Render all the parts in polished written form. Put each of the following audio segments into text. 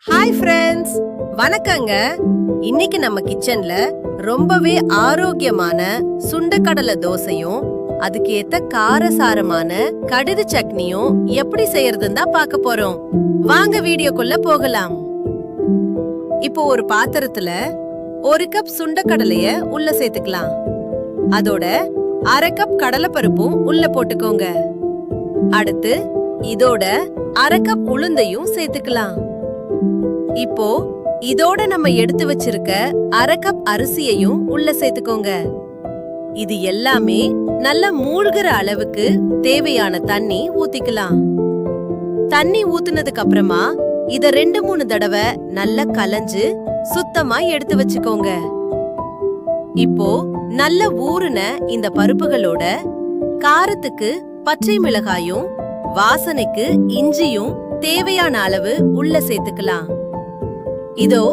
Hi friends, வணக்கங்க. இன்னைக்கு நம்ம கிச்சன்ல ரொம்பவே ஆரோக்கியமான சுண்டக்கடலை தோசையும் அதுக்கு ஏத்த காரசாரமான கடுகு சட்னியும் எப்படி செய்யறதுன்னு தான் பார்க்க போறோம். வாங்க வீடியோக்குள்ள போகலாம். இப்போ ஒரு பாத்திரத்துல 1 கப் சுண்டக்கடலைய உள்ள சேர்த்துக்கலாம். அதோட 1/2 கப் கடலைப்பருப்பும் உள்ள போட்டுக்கோங்க. அடுத்து இதோட 1/2 கப் உளுந்தையும் சேர்த்துக்கலாம். இப்போ இதோட நம்ம எடுத்து வச்சிருக்க 1/2 கப் அரிசியையும் உள்ள சேர்த்துக்கோங்க. இது எல்லாமே நல்லா மூழ்கிற அளவுக்கு தேவையான தண்ணி ஊத்திக்கலாம். தண்ணி ஊத்துனதுக்கு அப்புறமா இத 2-3 தடவை நல்லா கலஞ்சு சுத்தமா எடுத்து வச்சுக்கோங்க. இப்போ நல்ல ஊறுன இந்த பருப்புகளோட காரத்துக்கு பச்சை மிளகாயும் வாசனைக்கு இஞ்சியும் தேவையான அளவு உள்ள சேர்த்துக்கலாம். இதோ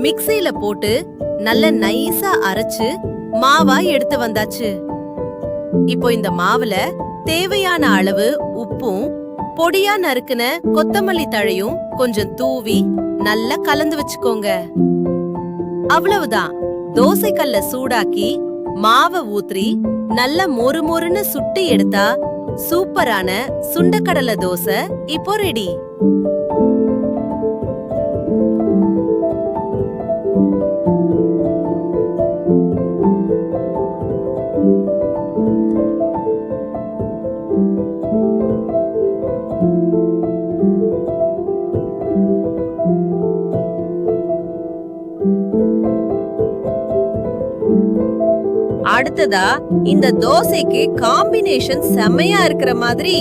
மிக்ஸில போட்டு நல்ல நைஸா அரைச்சு மாவா எடுத்து வந்தாச்சு. இப்போ இந்த மாவுல தேவையான அளவு உப்பும் பொடியா நறுக்குன கொத்தமல்லி தழையும் கொஞ்சம் தூவி நல்லா கலந்து வச்சுக்கோங்க. அவ்வளவுதான். தோசைக்கல்ல சூடாக்கி மாவை ஊற்றி நல்ல மொறு மொறுன்னு சுட்டி எடுத்தா சூப்பரான சுண்டக்கடலை தோசை இப்போ ரெடி. அடுத்ததா இந்த தோசைக்கு காம்பினேஷன் செமையா இருக்கிற மாதிரி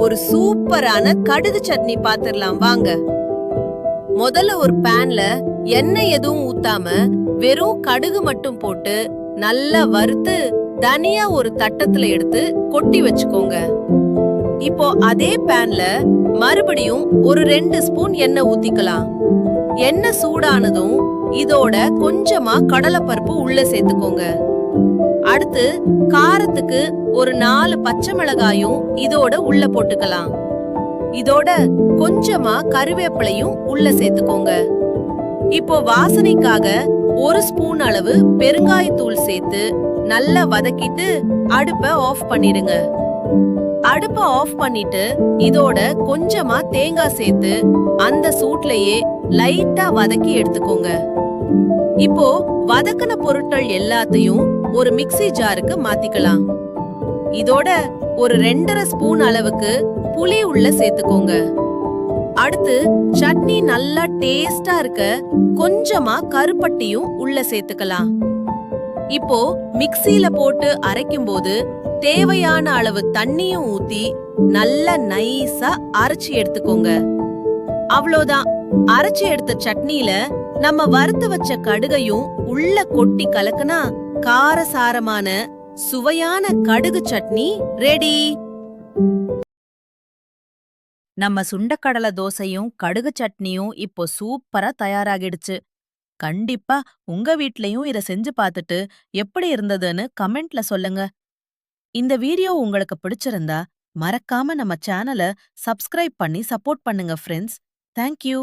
ஒரு சூப்பரான கடுகு சட்னி பாத்திரலாம் வாங்க. முதல்ல ஒரு பேன்ல எண்ணெய் எதுவும் ஊத்தாம வெறும் கடுகு மட்டும் போட்டு நல்லா வறுத்து தனியா ஒரு தட்டத்துல எடுத்து கொட்டி வச்சுக்கோங்க. இப்போ அதே பேன்ல மறுபடியும் ஒரு 2 ஸ்பூன் எண்ணெய் ஊத்திக்கலாம். எண்ணெய் சூடானதும் இதோட கொஞ்சமா கடலைப்பருப்பு உள்ள சேர்த்துக்கோங்க. அடுத்து காரத்துக்கு ஒரு 4 பச்சை மிளகாயும் இதோட உள்ள போட்டுக்கலாம். இதோட கொஞ்சமா கருவேப்பிலையும் உள்ள சேர்த்துக்கோங்க. இப்போ வாசனைக்காக 1 ஸ்பூன் அளவு பெருங்காயத்தூள் சேர்த்து நல்லா வதக்கிட்டு அடுப்ப ஆஃப் பண்ணிடுங்க. அடுப்ப ஆஃப் பண்ணிட்டு இதோட கொஞ்சமா தேங்காய் சேர்த்து அந்த சூட்லயே லைட்டா வதக்கி எடுத்துக்கோங்க. இப்போ வதக்கின பொருட்கள் எல்லாத்தையும் ஒரு மிக்ஸி ஜாருக்கு மாத்திக்கலாம். இதோட ஒரு 2.5 ஸ்பூன் அளவுக்கு புளி உள்ள சேர்த்துக்கோங்க. அடுத்து சட்னி நல்லா டேஸ்டா இருக்க கொஞ்சமா கருப்பட்டியும் உள்ள சேர்த்துக்கலாம். இப்போ மிக்ஸில போட்டு அரைக்கும் போது தேவையான அளவு தண்ணியும் ஊத்தி நல்லா நைஸா அரைச்சு எடுத்துக்கோங்க. அவ்வளோதான். அரைச்சு எடுத்த சட்னியில நம்ம வறுத்து வச்ச கடுகையும் உள்ள கொட்டி கலக்குனா காரசாரமான சுவையான கடுகு சட்னி ரெடி. நம்ம சுண்டக்கடலை தோசையும் கடுகு சட்னியும் இப்போ சூப்பரா தயாராகிடுச்சு. கண்டிப்பா உங்க வீட்லயும் இத செஞ்சு பார்த்துட்டு எப்படி இருந்ததுன்னு கமெண்ட்ல சொல்லுங்க. இந்த வீடியோ உங்களுக்கு பிடிச்சிருந்தா மறக்காம நம்ம சேனலை சப்ஸ்கிரைப் பண்ணி சப்போர்ட் பண்ணுங்க ஃப்ரெண்ட்ஸ். தேங்க்யூ.